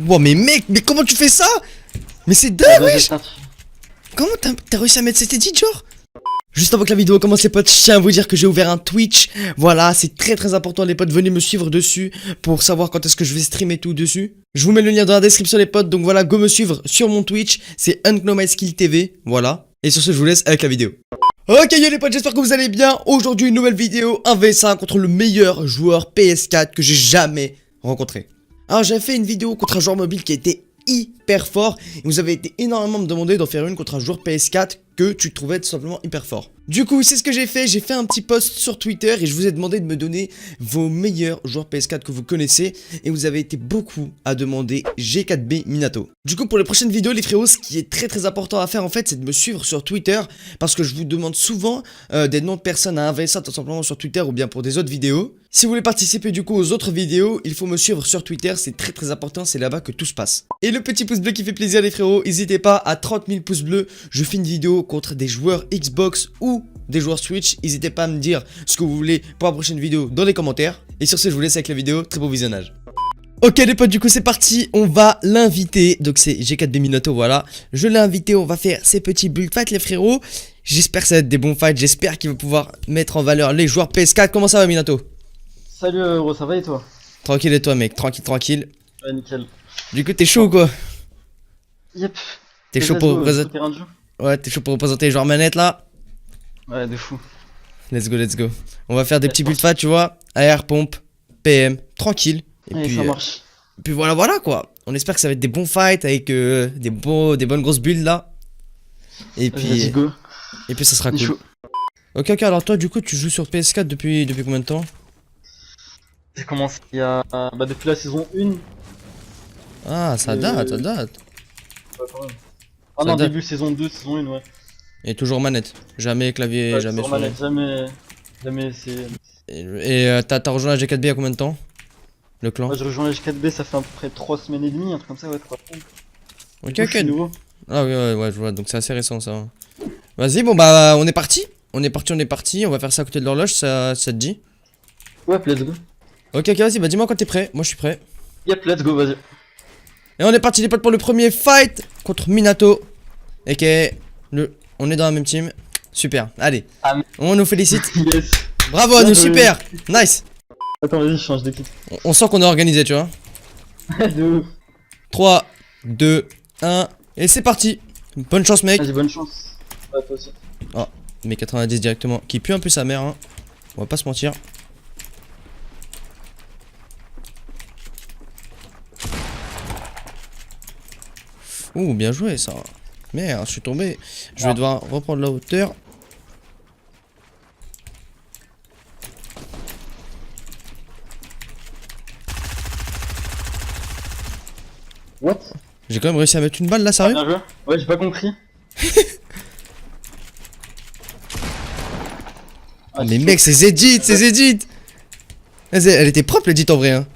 Wow, mais mec, mais comment tu fais ça? Mais c'est dingue, wesh! Comment t'as réussi à mettre cet edit, genre? Juste avant que la vidéo commence, les potes, je tiens à vous dire que j'ai ouvert un Twitch. Voilà, c'est très important, les potes. Venez me suivre dessus pour savoir quand est-ce que je vais streamer tout dessus. Je vous mets le lien dans la description, les potes. Donc voilà, go me suivre sur mon Twitch. C'est UnknowMySkill TV. Voilà. Et sur ce, je vous laisse avec la vidéo. Ok, yo les potes, j'espère que vous allez bien. Aujourd'hui, une nouvelle vidéo 1v5 contre le meilleur joueur PS4 que j'ai jamais rencontré. Alors, j'ai fait une vidéo contre un joueur mobile qui était hyper fort. Et vous avez été énormément me demander d'en faire une contre un joueur PS4 que tu trouvais tout simplement hyper fort. Du coup, c'est ce que j'ai fait un petit post sur Twitter et je vous ai demandé de me donner vos meilleurs joueurs PS4 que vous connaissez. Et vous avez été beaucoup à demander G4B Minato. Du coup, pour les prochaines vidéos, les frérots, ce qui est très important à faire en fait, c'est de me suivre sur Twitter. Parce que je vous demande souvent des noms de personnes à inverser tout simplement sur Twitter ou bien pour des autres vidéos. Si vous voulez participer du coup aux autres vidéos, il faut me suivre sur Twitter, c'est très important, c'est là-bas que tout se passe. Et le petit pouce bleu qui fait plaisir les frérots, n'hésitez pas à 30 000 pouces bleus, je fais une vidéo contre des joueurs Xbox ou des joueurs Switch, n'hésitez pas à me dire ce que vous voulez pour la prochaine vidéo dans les commentaires. Et sur ce, je vous laisse avec la vidéo, très bon visionnage. Ok les potes, du coup c'est parti, on va l'inviter, donc c'est G4B Minato, voilà. Je l'ai invité, on va faire ces petits build fights les frérots. J'espère que ça va être des bons fights, j'espère qu'il va pouvoir mettre en valeur les joueurs PS4, comment ça va Minato? Salut Euro, ça va et toi? Tranquille et toi mec, tranquille. Ouais, nickel. Du coup t'es chaud ou quoi? Yep. T'es chaud pour représenter... Ouais, t'es chaud pour représenter les joueurs manettes là? Ouais, de fou. Let's go. On va faire des petits build fights, tu vois. AR, pompe, PM, tranquille. Et ouais, puis, ça marche. Puis voilà quoi. On espère que ça va être des bons fights avec des bonnes grosses builds là. Et puis, let's go. Et puis ça sera cool. Chaud. Ok, alors toi du coup tu joues sur PS4 depuis combien de temps? J'ai commencé il y a... depuis la saison 1. Ah, ça date. Ouais, quand même. Ah non, début saison 2, saison 1, ouais. Et toujours manette, jamais clavier, ouais, jamais souris. Manette, jamais essayé. Et t'as rejoint la G4B il y a combien de temps? Le clan? Moi j'ai rejoint la G4B, ça fait à peu près 3 semaines et demie, un truc comme ça, ouais, 3 semaines. Ok. Nouveau. Ah oui, ouais, je vois, donc c'est assez récent ça. Vas-y, bon bah on est parti. On est parti, on va faire ça à côté de l'horloge, ça te dit? Ouais, let's go. Ok, vas-y, bah dis-moi quand t'es prêt, moi je suis prêt. Yep, let's go, vas-y. Et on est parti les potes pour le premier fight contre Minato. Ok, on est dans la même team. Super, allez, on nous félicite. Yes. Bravo à nous, super, nice. Attends, vas-y, je change d'équipe. On sent qu'on est organisé, tu vois. De ouf. 3, 2, 1, et c'est parti. Bonne chance mec. Vas-y, bonne chance. Ouais, toi aussi. Oh, mais 90 directement, qui pue un peu sa mère, hein. On va pas se mentir. Ouh, bien joué ça. Merde, je suis tombé. Je vais devoir reprendre la hauteur. What? J'ai quand même réussi à mettre une balle là, sérieux? Ouais, j'ai pas compris. Ah, mais mec, c'est Zedit, Elle était propre l'edit en vrai, hein.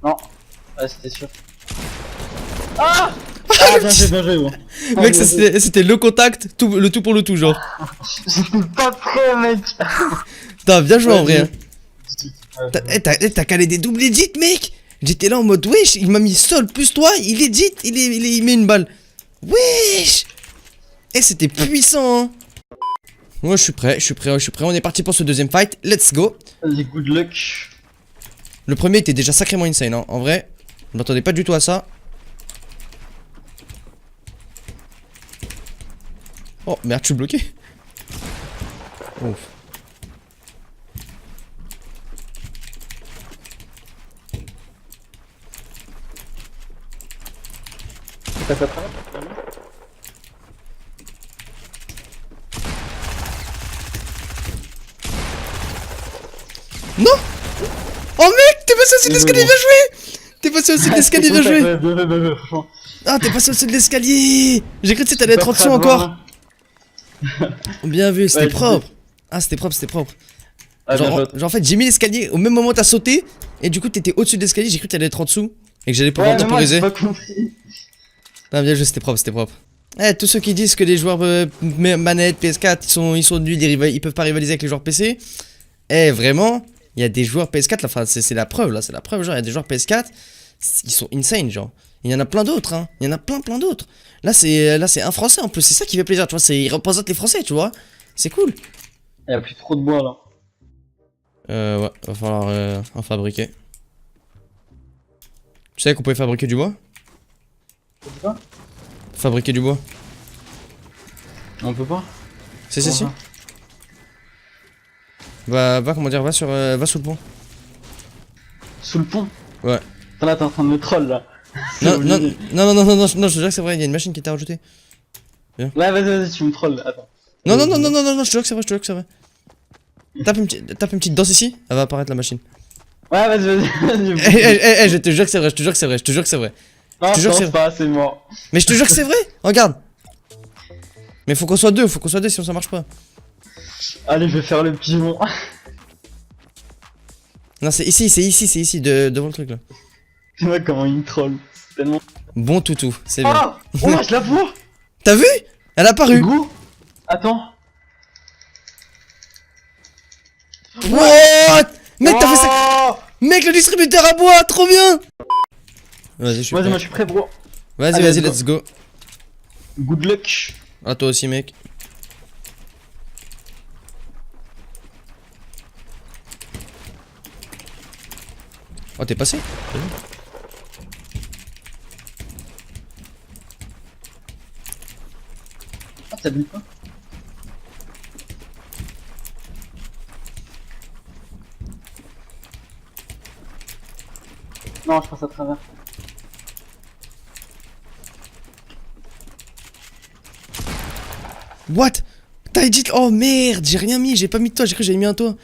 Non. Ouais, c'était sûr. Ah, bien joué, ouais. Mec, c'était le contact, le tout pour le tout, genre. J'étais pas prêt, mec. T'as bien joué en vrai, hein. T'as calé des doubles edits, mec. J'étais là en mode, wesh, il m'a mis sol plus toi, il edit, il met une balle. Wesh. Eh, c'était puissant, hein. Moi, je suis prêt. On est parti pour ce deuxième fight. Let's go. Vas-y, good luck. Le premier était déjà sacrément insane, hein. En vrai, on m'attendait pas du tout à ça. Oh merde, je suis bloqué. Ouf. T'as fait travail? Non. Oh mec, t'es passé au-dessus de l'escalier, bien joué. Ah, t'es passé au-dessus de l'escalier. J'ai cru que t'allais être en dessous encore. Bien vu, c'était propre. Ah, c'était propre. Genre en fait, j'ai mis l'escalier au même moment où t'as sauté. Et du coup, t'étais au-dessus de l'escalier. J'ai cru que t'allais être en dessous. Et que j'allais pouvoir temporiser. Ah, bien joué, c'était propre. Eh, tous ceux qui disent que les joueurs manette PS4 ils sont nuls, ils peuvent pas rivaliser avec les joueurs PC. Eh, vraiment, il y a des joueurs PS4 là, enfin c'est la preuve là, c'est la preuve, genre il y a des joueurs PS4, ils sont insane genre. Il y en a plein d'autres hein, il y en a plein d'autres. Là c'est un français en plus, c'est ça qui fait plaisir, tu vois, il représente les français, tu vois. C'est cool. Il y a plus trop de bois là. Ouais, va falloir en fabriquer. Tu savais qu'on pouvait fabriquer du bois? Quoi? Fabriquer du bois. On peut pas? Si. Va comment dire, va sous le pont. Sous le pont? Ouais. Attends là, t'es en train de me troll là. Non, je te jure que c'est vrai, il y a une machine qui t'a rajouté. Ouais, vas-y, tu me trolls, attends. Non, je te jure que c'est vrai, Tape une petite danse ici, elle va apparaître la machine. Ouais, vas-y. Je te jure que c'est vrai, Non, te jure que je pense pas, c'est mort. Mais je te jure que c'est vrai, regarde. Mais faut qu'on soit deux sinon ça marche pas. Allez, je vais faire le pigeon. Non, c'est ici, devant le truc là. Tu vois comment il me troll. C'est tellement... Bon toutou, c'est bien. Ah, oh là, je la vois. T'as vu? Elle a apparu. Go. Attends. What? Mec, t'as fait ça. ça. Mec, le distributeur à bois, trop bien. Vas-y, je suis Vas-y, prêt. moi je suis prêt, bro. Vas-y, Allez, let's go. Good luck. À toi aussi, mec. Oh, t'es passé? Ah, t'as vu quoi? Non, je passe à travers. What? T'as edit? Oh merde, j'ai rien mis, j'ai pas mis de toi, j'ai cru que j'avais mis un toit.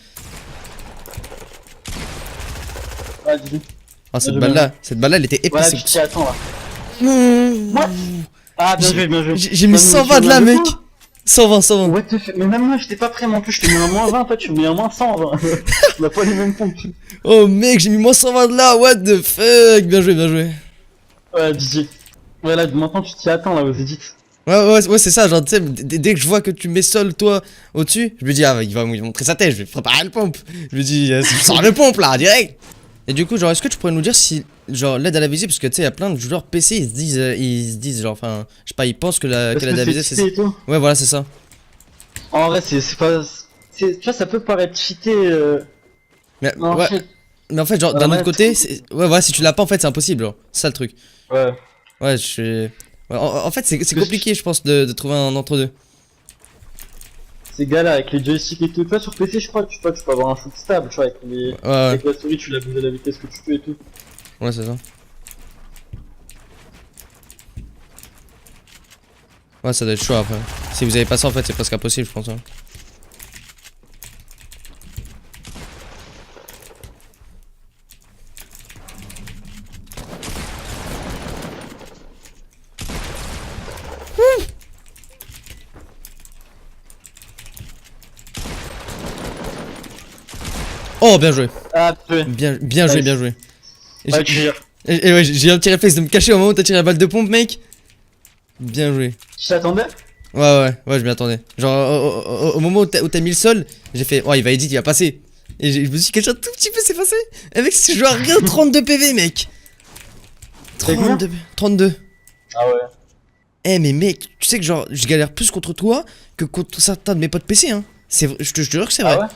Ouais, dis-lui. Ah, cette balle-là, elle était Voilà, épique. tu t'y attends là. Mmh. What? Ah, bien joué. J'ai mis 120 de là, mec. 120. What the fuck? Mais même moi, j'étais pas prêt, moi en plus, je te mets un moins 20, toi tu me mets un moins 120. On a pas les mêmes points. Oh mec, j'ai mis moins 120 de là, what the fuck. Bien joué. Ouais, DJ. Ouais, là, maintenant tu t'y attends là aux edits. Ouais, c'est ça, genre, tu sais, dès que je vois que tu mets seul, toi, au-dessus, je me dis, ah, il va me montrer sa tête, je vais préparer le pompe. Je me dis, sors le pompe là, direct. Et du coup, genre, est-ce que tu pourrais nous dire si, genre, l'aide à la visée, parce que tu sais, il y a plein de joueurs PC, ils se disent, genre, enfin, je sais pas, ils pensent que l'aide à la visée, c'est. Ouais, voilà, c'est ça. En vrai, c'est pas. Tu vois, ça peut paraître cheaté. Mais, Non, ouais, mais en fait, genre, d'un Voilà, autre côté, ouais, voilà, si tu l'as pas, en fait, c'est impossible, genre, c'est ça le truc. Ouais. Ouais, je suis. Ouais, en fait, c'est compliqué, je pense, de trouver un entre-deux. C'est galère avec les joysticks et tout. Tu vois, sur PC, je crois que tu peux avoir un shoot stable, tu vois, avec les. Ouais, Avec la souris, tu l'abuses à la vitesse que tu peux et tout. ouais, c'est ça. Ouais, ça doit être chaud après. Si vous avez pas ça, en fait, c'est presque impossible, je pense. Hein. Oh, bien joué. Ah, tu Bien joué. Et Ouais, j'ai un petit réflexe de me cacher au moment où t'as tiré la balle de pompe, mec. Bien joué. Tu t'attendais? Ouais, je m'y attendais. Genre, au moment où t'as mis le sol, j'ai fait, oh, il va edit, il va passer. Et je me suis dit, quelque chose tout petit peu s'est passé. Et mec, si je joue à rien, 32 PV, mec. 32. Ah ouais. Eh, mais mec, tu sais que genre, je galère plus contre toi que contre certains de mes potes PC, hein. Je te jure que c'est vrai. Ah ouais?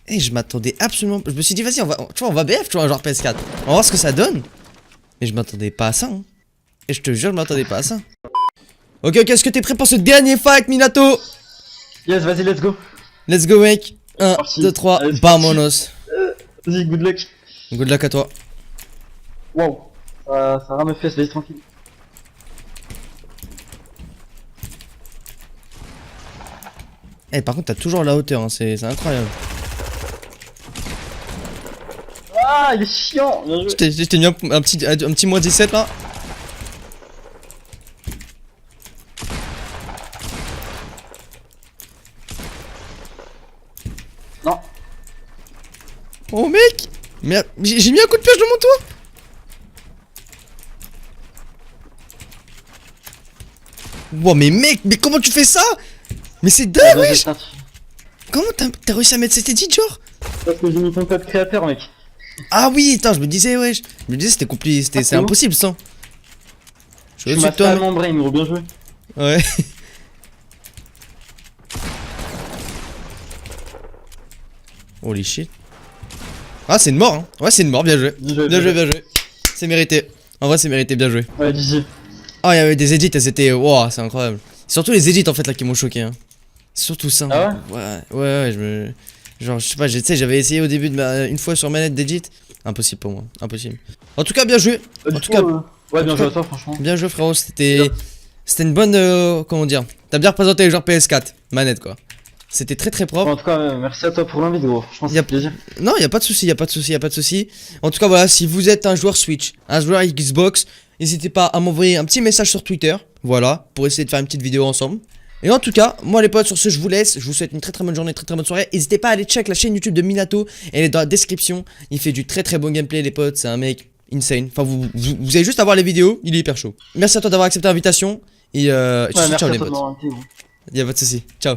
Et je m'attendais absolument. Je me suis dit, vas-y, on va BF, tu vois, genre PS4. On va voir ce que ça donne. Mais je m'attendais pas à ça, hein. Et je te jure, je m'attendais pas à ça. Ok, est-ce que t'es prêt pour ce dernier fight, Minato? Yes, vas-y, let's go. Let's go, mec. 1, Parti. 2, 3, Allez, vamonos. Vas-y, good luck. Good luck à toi. Wow. Ça rame mes fesses, vas-y, tranquille. Eh, par contre, t'as toujours la hauteur, hein. C'est incroyable. Ah, il est chiant. Bien joué. Je t'ai mis un petit moins 17 là. Non. Oh mec. Merde, j'ai mis un coup de pioche dans mon toit. Wow, mais mec, mais comment tu fais ça? Mais c'est dingue, wesh. Comment t'as réussi à mettre cet edit, genre? Parce que j'ai mis ton code créateur, mec. Ah oui, attends, je me disais, ouais. Je me disais, c'était compliqué, c'est c'est impossible sans. Je suis Tu au-dessus m'as de toi. fait mec. mon brain, gros, bien joué. Ouais. Holy shit. Ah, c'est une mort, hein. Ouais, c'est une mort, bien joué. Bien joué, bien joué. C'est mérité. En vrai, c'est mérité, bien joué. Ouais, GG. Ah, il y avait des edits, elles étaient. Wow, c'est incroyable. Surtout les edits en fait là qui m'ont choqué. Hein. Surtout ça. Ah ouais, je me. Genre, je sais pas, tu sais, j'avais essayé au début de une fois sur manette d'edit. Impossible pour moi, impossible. En tout cas, bien joué. En tout cas, ouais, bien joué à toi, franchement. bien joué, frérot. C'était une bonne. Comment dire. T'as bien représenté les joueurs PS4, manette quoi. C'était très très propre. En tout cas, merci à toi pour l'invite, gros. Franchement, Y a- c'est plaisir. Non, y a pas de souci, y a pas de souci, y a pas de souci. En tout cas, voilà, si vous êtes un joueur Switch, un joueur Xbox, n'hésitez pas à m'envoyer un petit message sur Twitter, voilà, pour essayer de faire une petite vidéo ensemble. Et en tout cas, moi les potes, sur ce, je vous laisse. Je vous souhaite une très très bonne journée, très très bonne soirée. N'hésitez pas à aller check la chaîne YouTube de Minato, elle est dans la description. Il fait du très très bon gameplay, les potes. C'est un mec insane. Enfin, vous allez juste à voir les vidéos, il est hyper chaud. Merci à toi d'avoir accepté l'invitation. Et Ouais, ciao merci à les toi de potes. m'avoir invité, gros. Y a pas de souci. Ciao.